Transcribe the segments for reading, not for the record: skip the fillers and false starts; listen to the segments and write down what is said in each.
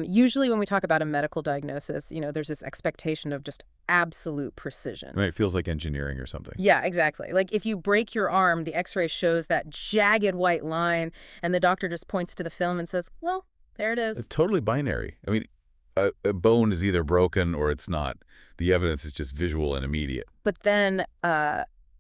Usually when we talk about a medical diagnosis, there's this expectation of just absolute precision. Right, it feels like engineering or something. Yeah, exactly. Like if you break your arm, the x-ray shows that jagged white line, and the doctor just points to the film and says, well, there it It's is. totally binary. I mean, a bone is either broken or it's not. The evidence is just visual and immediate. But then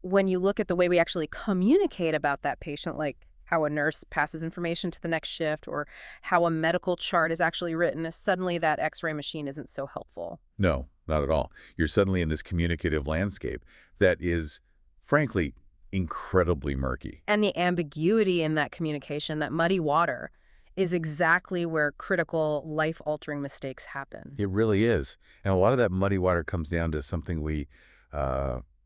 when you look at the way we actually communicate about that patient, like how a nurse passes information to the next shift or how a medical chart is actually written, suddenly that x-ray machine isn't so helpful. No, not at all. You're suddenly in this communicative landscape that is, frankly, incredibly murky. And the ambiguity in that communication, that muddy water, is exactly where critical, life-altering mistakes happen. It really is. And a lot of that muddy water comes down to something we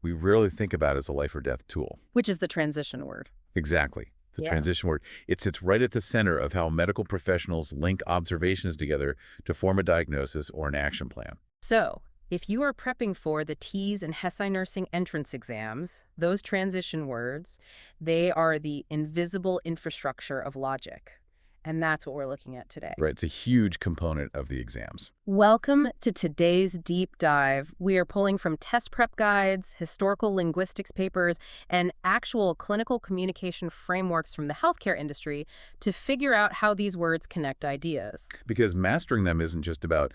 rarely think about as a life or death tool. Which is the transition word. Exactly. The Yeah. transition word. It sits right at the center of how medical professionals link observations together to form a diagnosis or an action plan. So, if you are prepping for the TEAS and HESI nursing entrance exams, those transition words, they are the invisible infrastructure of logic. And that's what we're looking at today. Right. It's a huge component of the exams. Welcome to today's deep dive. We are pulling from test prep guides, historical linguistics papers, and actual clinical communication frameworks from the healthcare industry to figure out how these words connect ideas. Because mastering them isn't just about,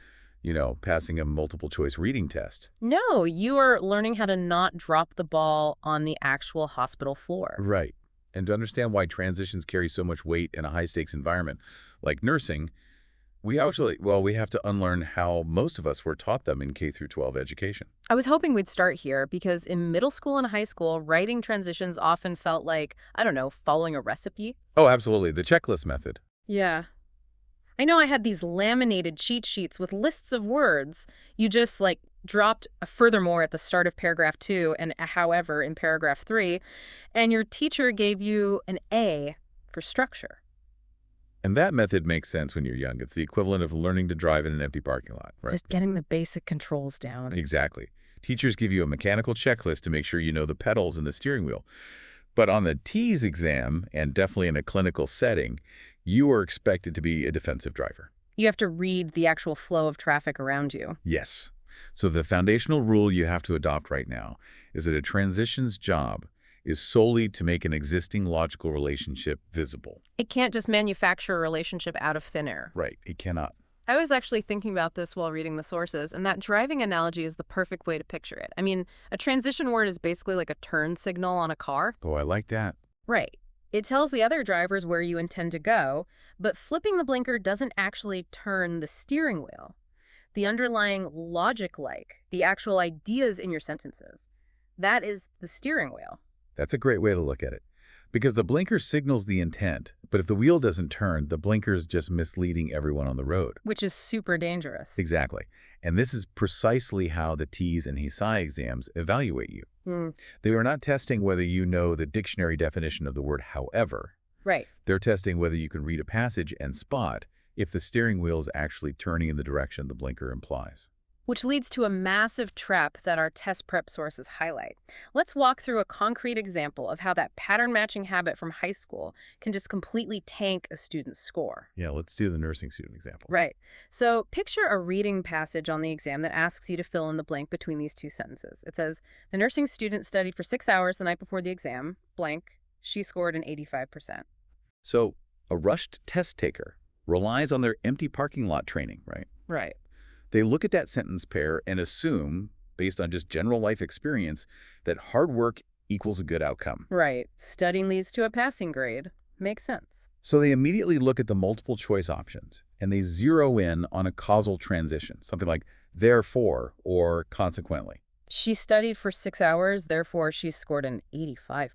passing a multiple choice reading test. No, you are learning how to not drop the ball on the actual hospital floor. Right. And to understand why transitions carry so much weight in a high-stakes environment like nursing, we have to unlearn how most of us were taught them in K through 12 education. I was hoping we'd start here because in middle school and high school, writing transitions often felt like, following a recipe. Oh, absolutely. The checklist method. Yeah. I know I had these laminated cheat sheets with lists of words. You just, dropped a furthermore at the start of paragraph 2 and a however in paragraph 3, and your teacher gave you an A for structure. And that method makes sense when you're young. It's the equivalent of learning to drive in an empty parking lot. Right? Just getting the basic controls down. Exactly. Teachers give you a mechanical checklist to make sure you know the pedals and the steering wheel. But on the TEAS exam, and definitely in a clinical setting, you are expected to be a defensive driver. You have to read the actual flow of traffic around you. Yes. So the foundational rule you have to adopt right now is that a transition's job is solely to make an existing logical relationship visible. It can't just manufacture a relationship out of thin air. Right. It cannot. I was actually thinking about this while reading the sources, and that driving analogy is the perfect way to picture it. I mean, a transition word is basically like a turn signal on a car. Oh, I like that. Right. It tells the other drivers where you intend to go, but flipping the blinker doesn't actually turn the steering wheel. The underlying logic, the actual ideas in your sentences, that is the steering wheel. That's a great way to look at it. Because the blinker signals the intent, but if the wheel doesn't turn, the blinker is just misleading everyone on the road. Which is super dangerous. Exactly. And this is precisely how the TEAS and HESI exams evaluate you. They are not testing whether you know the dictionary definition of the word however. Right. They're testing whether you can read a passage and spot if the steering wheel is actually turning in the direction the blinker implies. Which leads to a massive trap that our test prep sources highlight. Let's walk through a concrete example of how that pattern matching habit from high school can just completely tank a student's score. Yeah, let's do the nursing student example. Right. So picture a reading passage on the exam that asks you to fill in the blank between these two sentences. It says, the nursing student studied for 6 hours the night before the exam, blank. She scored an 85%. So a rushed test taker relies on their empty parking lot training, right? Right. They look at that sentence pair and assume, based on just general life experience, that hard work equals a good outcome. Right. Studying leads to a passing grade. Makes sense. So they immediately look at the multiple choice options, and they zero in on a causal transition, something like therefore or consequently. She studied for 6 hours, therefore she scored an 85%.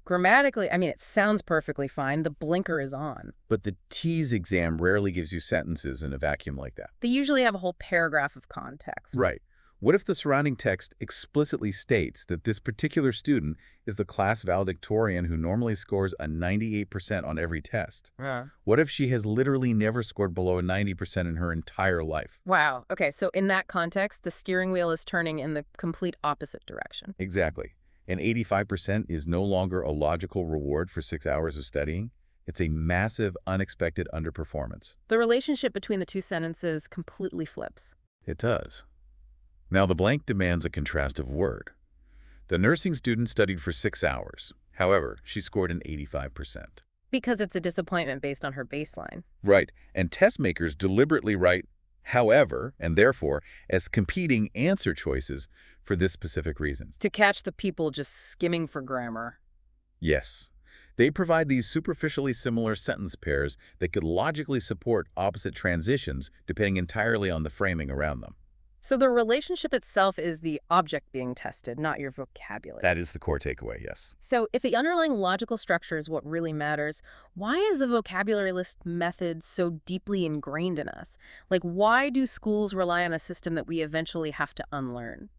Grammatically, it sounds perfectly fine. The blinker is on. But the TEAS exam rarely gives you sentences in a vacuum like that. They usually have a whole paragraph of context. Right. What if the surrounding text explicitly states that this particular student is the class valedictorian who normally scores a 98% on every test? Yeah. What if she has literally never scored below a 90% in her entire life? Wow. Okay, so in that context, the steering wheel is turning in the complete opposite direction. Exactly. And 85% is no longer a logical reward for 6 hours of studying. It's a massive, unexpected underperformance. The relationship between the two sentences completely flips. It does. Now, the blank demands a contrastive word. The nursing student studied for 6 hours. However, she scored an 85%. Because it's a disappointment based on her baseline. Right, and test makers deliberately write however and therefore as competing answer choices for this specific reason. To catch the people just skimming for grammar. Yes, they provide these superficially similar sentence pairs that could logically support opposite transitions depending entirely on the framing around them. So the relationship itself is the object being tested, not your vocabulary. That is the core takeaway, yes. So if the underlying logical structure is what really matters, why is the vocabulary list method so deeply ingrained in us? Like, why do schools rely on a system that we eventually have to unlearn?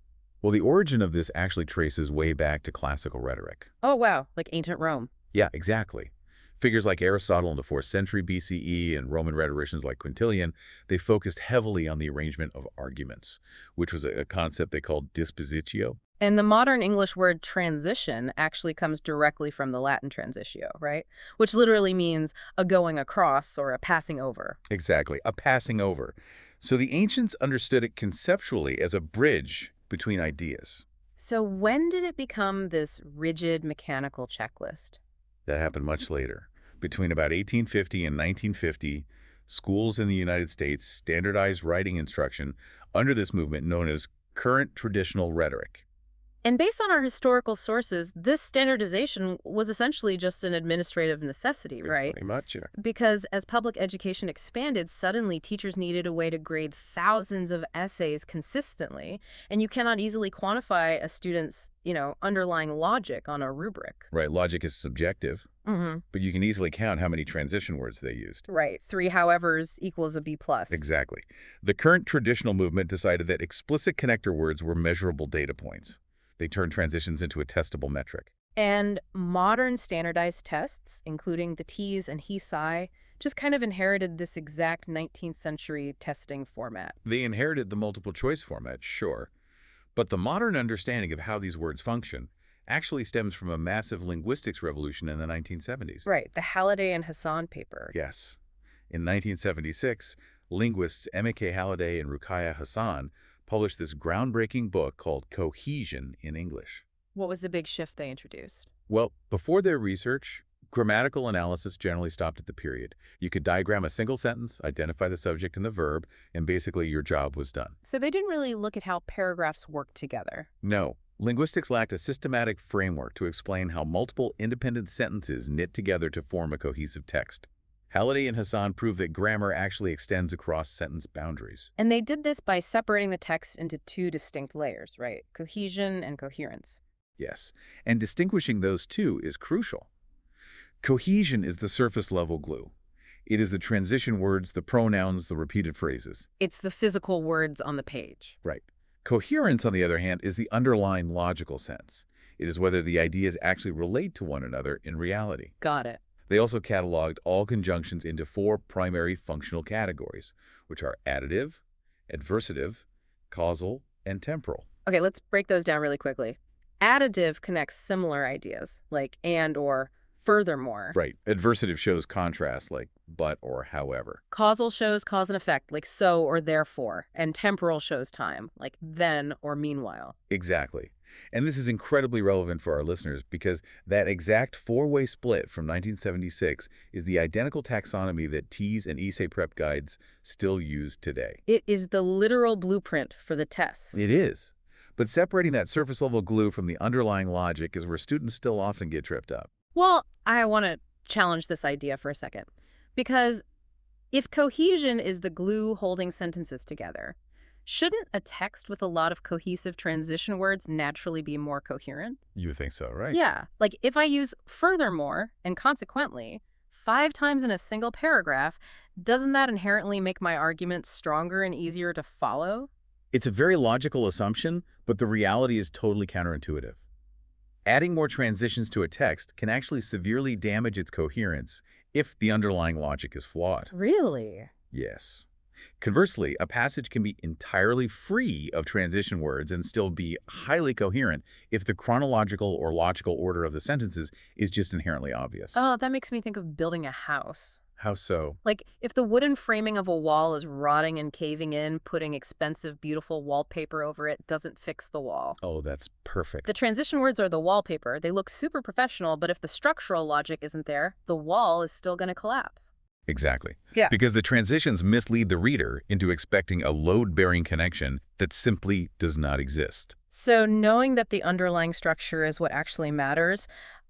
Well, the origin of this actually traces way back to classical rhetoric. Oh, wow, like ancient Rome. Yeah, exactly. Figures like Aristotle in the 4th century BCE and Roman rhetoricians like Quintilian, they focused heavily on the arrangement of arguments, which was a concept they called dispositio. And the modern English word transition actually comes directly from the Latin transitio, right? Which literally means a going across or a passing over. Exactly, a passing over. So the ancients understood it conceptually as a bridge between ideas. So when did it become this rigid mechanical checklist? That happened much later. Between about 1850 and 1950, schools in the United States standardized writing instruction under this movement known as current traditional rhetoric. And based on our historical sources, this standardization was essentially just an administrative necessity, right? Pretty much, yeah. Because as public education expanded, suddenly teachers needed a way to grade thousands of essays consistently, and you cannot easily quantify a student's, underlying logic on a rubric. Right, logic is subjective, but you can easily count how many transition words they used. Right, 3 howevers equals a B+. Exactly. The current traditional movement decided that explicit connector words were measurable data points. They turned transitions into a testable metric. And modern standardized tests, including the TEAS and HESI, just kind of inherited this exact 19th century testing format. They inherited the multiple choice format, sure, but the modern understanding of how these words function actually stems from a massive linguistics revolution in the 1970s. Right, the Halliday and Hassan paper. Yes. In 1976, linguists M.A.K. Halliday and Ruqaiya Hassan published this groundbreaking book called Cohesion in English. What was the big shift they introduced? Well, before their research, grammatical analysis generally stopped at the period. You could diagram a single sentence, identify the subject and the verb, and basically your job was done. So they didn't really look at how paragraphs work together. No, linguistics lacked a systematic framework to explain how multiple independent sentences knit together to form a cohesive text. Halliday and Hassan proved that grammar actually extends across sentence boundaries. And they did this by separating the text into 2 distinct layers, right? Cohesion and coherence. Yes, and distinguishing those two is crucial. Cohesion is the surface-level glue. It is the transition words, the pronouns, the repeated phrases. It's the physical words on the page. Right. Coherence, on the other hand, is the underlying logical sense. It is whether the ideas actually relate to one another in reality. Got it. They also cataloged all conjunctions into 4 primary functional categories, which are additive, adversative, causal, and temporal. Okay, let's break those down really quickly. Additive connects similar ideas, like and or furthermore. Right. Adversative shows contrast, like but or however. Causal shows cause and effect, like so or therefore. And temporal shows time, like then or meanwhile. Exactly. And this is incredibly relevant for our listeners because that exact 4-way split from 1976 is the identical taxonomy that TEAS and ESE prep guides still use today. It is the literal blueprint for the tests. It is. But separating that surface-level glue from the underlying logic is where students still often get tripped up. Well, I want to challenge this idea for a second. Because if cohesion is the glue holding sentences together, shouldn't a text with a lot of cohesive transition words naturally be more coherent? You would think so, right? Yeah. Like if I use furthermore and consequently 5 times in a single paragraph, doesn't that inherently make my argument stronger and easier to follow? It's a very logical assumption, but the reality is totally counterintuitive. Adding more transitions to a text can actually severely damage its coherence if the underlying logic is flawed. Really? Yes. Conversely, a passage can be entirely free of transition words and still be highly coherent if the chronological or logical order of the sentences is just inherently obvious. Oh, that makes me think of building a house. How so? Like, if the wooden framing of a wall is rotting and caving in, putting expensive, beautiful wallpaper over it doesn't fix the wall. Oh, that's perfect. The transition words are the wallpaper. They look super professional, but if the structural logic isn't there, the wall is still going to collapse. Exactly. Yeah. Because the transitions mislead the reader into expecting a load-bearing connection that simply does not exist. So knowing that the underlying structure is what actually matters,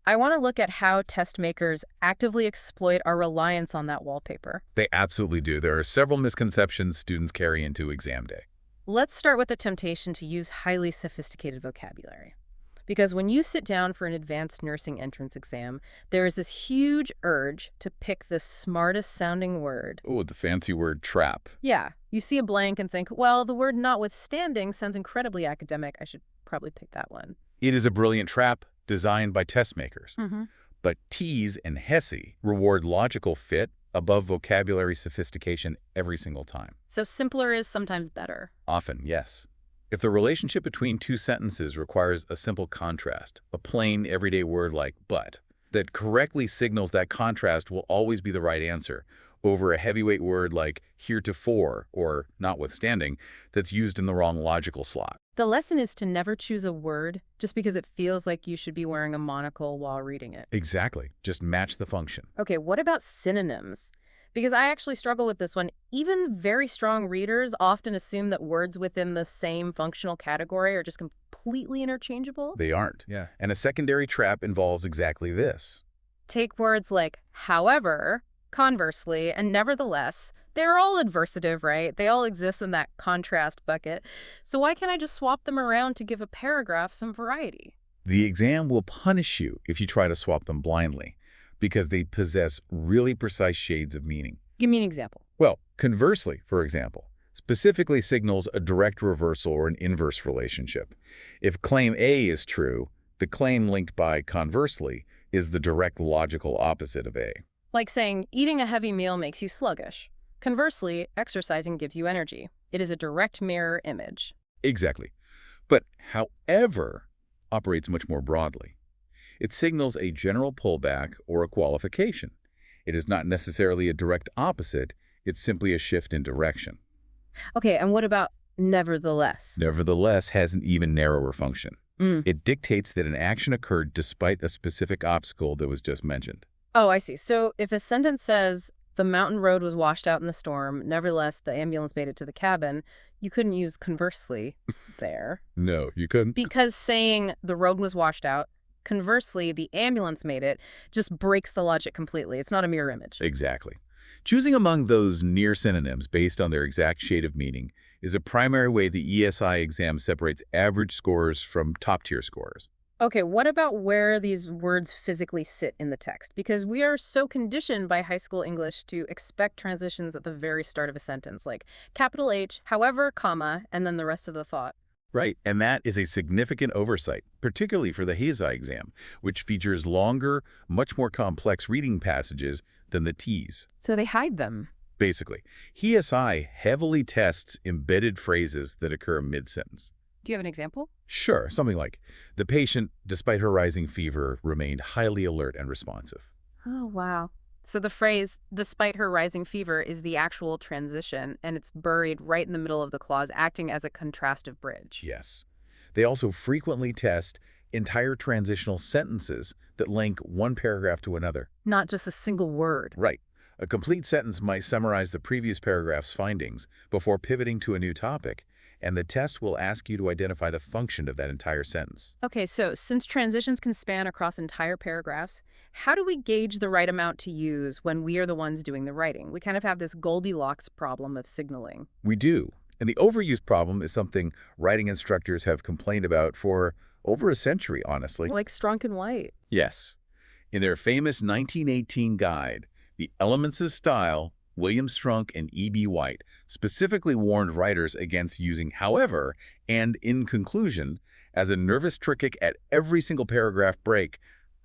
I want to look at how test makers actively exploit our reliance on that wallpaper. They absolutely do. There are several misconceptions students carry into exam day. Let's start with the temptation to use highly sophisticated vocabulary. Because when you sit down for an advanced nursing entrance exam, there is this huge urge to pick the smartest sounding word. Oh, the fancy word trap. Yeah, you see a blank and think, well, the word notwithstanding sounds incredibly academic. I should probably pick that one. It is a brilliant trap designed by test makers. Mm-hmm. But TEAS and HESI reward logical fit above vocabulary sophistication every single time. So simpler is sometimes better. Often, yes. If the relationship between two sentences requires a simple contrast, a plain, everyday word like but, that correctly signals that contrast will always be the right answer, over a heavyweight word like heretofore or notwithstanding that's used in the wrong logical slot. The lesson is to never choose a word just because it feels like you should be wearing a monocle while reading it. Exactly. Just match the function. Okay, what about synonyms? Because I actually struggle with this one. Even very strong readers often assume that words within the same functional category are just completely interchangeable. They aren't. Yeah. And a secondary trap involves exactly this. Take words like however, conversely, and nevertheless. They're all adversative, right? They all exist in that contrast bucket. So why can't I just swap them around to give a paragraph some variety? The exam will punish you if you try to swap them blindly, because they possess really precise shades of meaning. Give me an example. Well, conversely, for example, specifically signals a direct reversal or an inverse relationship. If claim A is true, the claim linked by conversely is the direct logical opposite of A. Like saying, eating a heavy meal makes you sluggish. Conversely, exercising gives you energy. It is a direct mirror image. Exactly. But however operates much more broadly. It signals a general pullback or a qualification. It is not necessarily a direct opposite, it's simply a shift in direction. Okay, and what about nevertheless? Nevertheless has an even narrower function. Mm. It dictates that an action occurred despite a specific obstacle that was just mentioned. Oh, I see. So if a sentence says, the mountain road was washed out in the storm, nevertheless, the ambulance made it to the cabin, you couldn't use conversely there. No, you couldn't. Because saying the road was washed out, conversely, the ambulance made it, just breaks the logic completely. It's not a mirror image. Exactly. Choosing among those near synonyms based on their exact shade of meaning is a primary way the ESI exam separates average scorers from top-tier scorers. Okay, what about where these words physically sit in the text? Because we are so conditioned by high school English to expect transitions at the very start of a sentence, like capital H, however, comma, and then the rest of the thought. Right, and that is a significant oversight, particularly for the HESI exam, which features longer, much more complex reading passages than the TEAS. So they hide them. Basically, HESI heavily tests embedded phrases that occur mid-sentence. Do you have an example? Sure, something like, the patient, despite her rising fever, remained highly alert and responsive. Oh, wow. So the phrase, despite her rising fever, is the actual transition, and it's buried right in the middle of the clause, acting as a contrastive bridge. Yes. They also frequently test entire transitional sentences that link one paragraph to another. Not just a single word. Right. A complete sentence might summarize the previous paragraph's findings before pivoting to a new topic, and the test will ask you to identify the function of that entire sentence. Okay, so since transitions can span across entire paragraphs, how do we gauge the right amount to use when we are the ones doing the writing? We kind of have this Goldilocks problem of signaling. We do. And the overuse problem is something writing instructors have complained about for over a century, honestly. Like Strunk and White. Yes. In their famous 1918 guide, The Elements of Style, William Strunk and E.B. White specifically warned writers against using however and in conclusion as a nervous trick at every single paragraph break,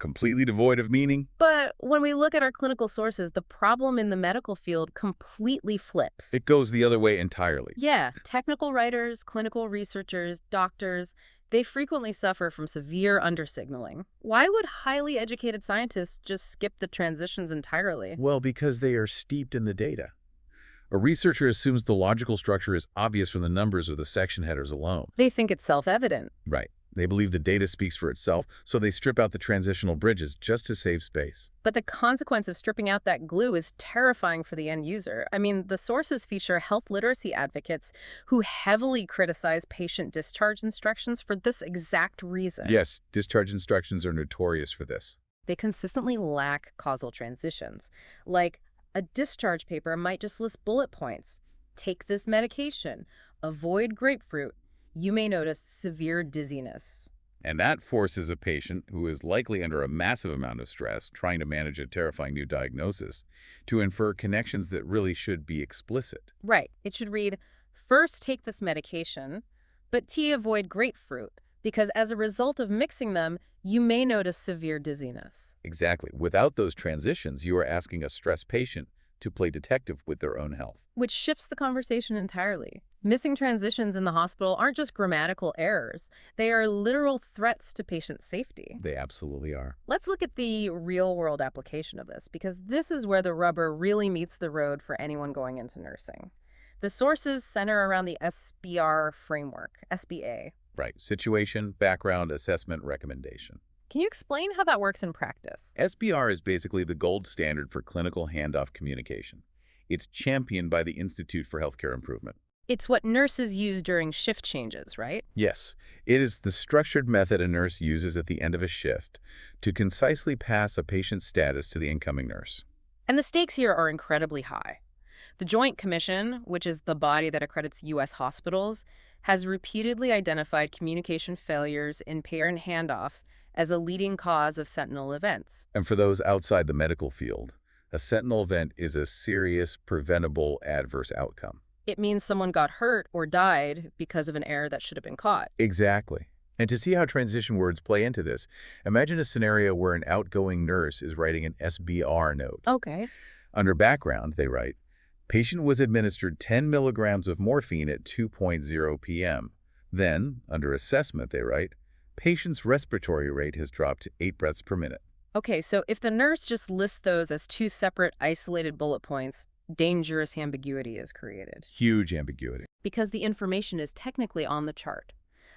completely devoid of meaning? But when we look at our clinical sources, the problem in the medical field completely flips. It goes the other way entirely. Yeah, technical writers, clinical researchers, doctors, they frequently suffer from severe undersignaling. Why would highly educated scientists just skip the transitions entirely? Well, because they are steeped in the data. A researcher assumes the logical structure is obvious from the numbers or the section headers alone. They think it's self-evident. Right. They believe the data speaks for itself, so they strip out the transitional bridges just to save space. But the consequence of stripping out that glue is terrifying for the end user. I mean, the sources feature health literacy advocates who heavily criticize patient discharge instructions for this exact reason. Yes, discharge instructions are notorious for this. They consistently lack causal transitions. Like, a discharge paper might just list bullet points. Take this medication. Avoid grapefruit. You may notice severe dizziness. And that forces a patient who is likely under a massive amount of stress trying to manage a terrifying new diagnosis to infer connections that really should be explicit. Right. It should read, first take this medication, but avoid grapefruit, because as a result of mixing them, you may notice severe dizziness. Exactly. Without those transitions, you are asking a stressed patient to play detective with their own health. Which shifts the conversation entirely. Missing transitions in the hospital aren't just grammatical errors. They are literal threats to patient safety. They absolutely are. Let's look at the real-world application of this, because this is where the rubber really meets the road for anyone going into nursing. The sources center around the SBR framework, SBA. Right. Situation, background, assessment, recommendation. Can you explain how that works in practice? SBR is basically the gold standard for clinical handoff communication. It's championed by the Institute for Healthcare Improvement. It's what nurses use during shift changes, right? Yes, it is the structured method a nurse uses at the end of a shift to concisely pass a patient's status to the incoming nurse. And the stakes here are incredibly high. The Joint Commission, which is the body that accredits U.S. hospitals, has repeatedly identified communication failures in patient handoffs as a leading cause of sentinel events. And for those outside the medical field, a sentinel event is a serious, preventable adverse outcome. It means someone got hurt or died because of an error that should have been caught. Exactly. And to see how transition words play into this, imagine a scenario where an outgoing nurse is writing an SBR note. Okay. Under background, they write, patient was administered 10 milligrams of morphine at 2:00 p.m. Then, under assessment, they write, patient's respiratory rate has dropped to 8 breaths per minute. Okay, so if the nurse just lists those as two separate isolated bullet points, dangerous ambiguity is created. Huge ambiguity. Because the information is technically on the chart.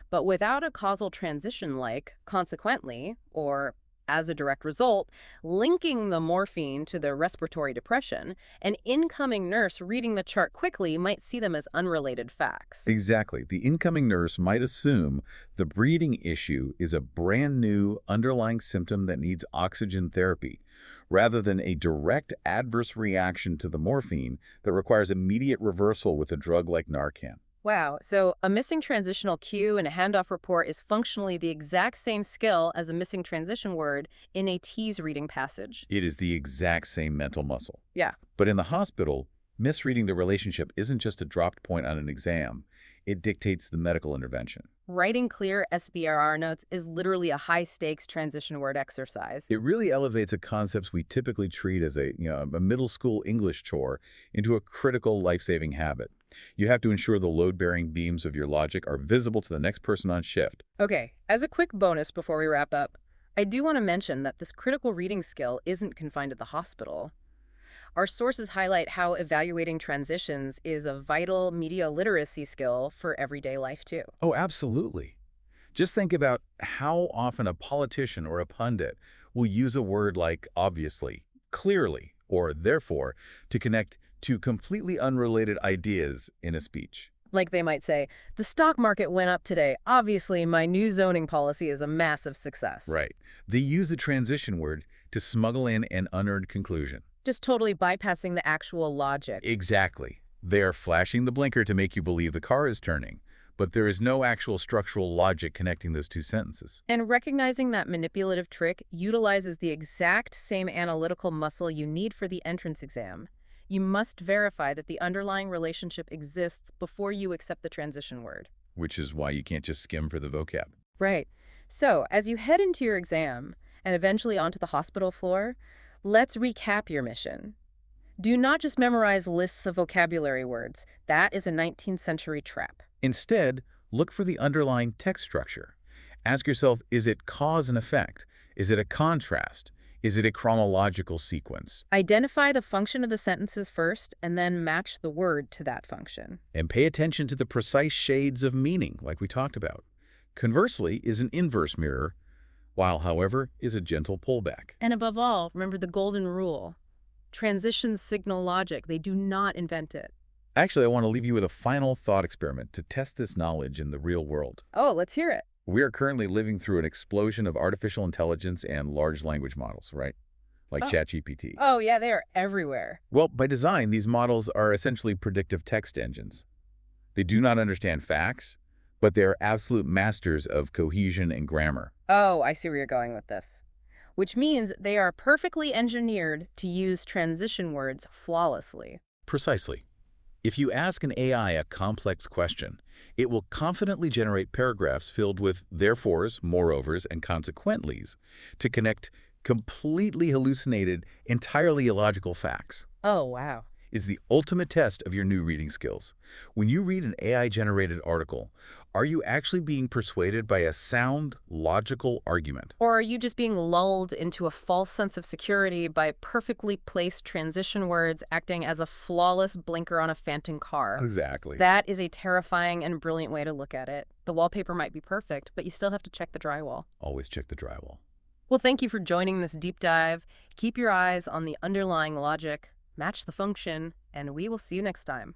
But without a causal transition like, consequently, or as a direct result, linking the morphine to the respiratory depression, an incoming nurse reading the chart quickly might see them as unrelated facts. Exactly. The incoming nurse might assume the breathing issue is a brand new underlying symptom that needs oxygen therapy, rather than a direct adverse reaction to the morphine that requires immediate reversal with a drug like Narcan. Wow, so a missing transitional cue in a handoff report is functionally the exact same skill as a missing transition word in a TEAS reading passage. It is the exact same mental muscle. Yeah. But in the hospital, misreading the relationship isn't just a dropped point on an exam. It dictates the medical intervention. Writing clear SBRR notes is literally a high-stakes transition word exercise. It really elevates a concept we typically treat as a middle school English chore into a critical life-saving habit. You have to ensure the load-bearing beams of your logic are visible to the next person on shift. Okay, as a quick bonus before we wrap up, I do want to mention that this critical reading skill isn't confined to the hospital. Our sources highlight how evaluating transitions is a vital media literacy skill for everyday life, too. Oh, absolutely. Just think about how often a politician or a pundit will use a word like obviously, clearly, or therefore to connect to completely unrelated ideas in a speech. Like they might say, the stock market went up today. Obviously, my new zoning policy is a massive success. Right. They use the transition word to smuggle in an unearned conclusion. Just totally bypassing the actual logic. Exactly. They are flashing the blinker to make you believe the car is turning, but there is no actual structural logic connecting those two sentences. And recognizing that manipulative trick utilizes the exact same analytical muscle you need for the entrance exam. You must verify that the underlying relationship exists before you accept the transition word. Which is why you can't just skim for the vocab. Right. So, as you head into your exam, and eventually onto the hospital floor, let's recap your mission. Do not just memorize lists of vocabulary words. That is a 19th century trap. Instead, look for the underlying text structure. Ask yourself, is it cause and effect? Is it a contrast? Is it a chronological sequence? Identify the function of the sentences first, and then match the word to that function. And pay attention to the precise shades of meaning, like we talked about. Conversely is an inverse mirror, while, however, is a gentle pullback. And above all, remember the golden rule. Transitions signal logic. They do not invent it. Actually, I want to leave you with a final thought experiment to test this knowledge in the real world. Oh, let's hear it. We are currently living through an explosion of artificial intelligence and large language models, right? Like Oh. ChatGPT. Oh, yeah, they are everywhere. Well, by design, these models are essentially predictive text engines. They do not understand facts, but they are absolute masters of cohesion and grammar. Oh, I see where you're going with this. Which means they are perfectly engineered to use transition words flawlessly. Precisely. If you ask an AI a complex question, it will confidently generate paragraphs filled with therefores, moreovers, and consequentlies to connect completely hallucinated, entirely illogical facts. Oh, wow. Is the ultimate test of your new reading skills. When you read an AI-generated article, are you actually being persuaded by a sound, logical argument? Or are you just being lulled into a false sense of security by perfectly placed transition words acting as a flawless blinker on a phantom car? Exactly. That is a terrifying and brilliant way to look at it. The wallpaper might be perfect, but you still have to check the drywall. Always check the drywall. Well, thank you for joining this deep dive. Keep your eyes on the underlying logic, match the function, and we will see you next time.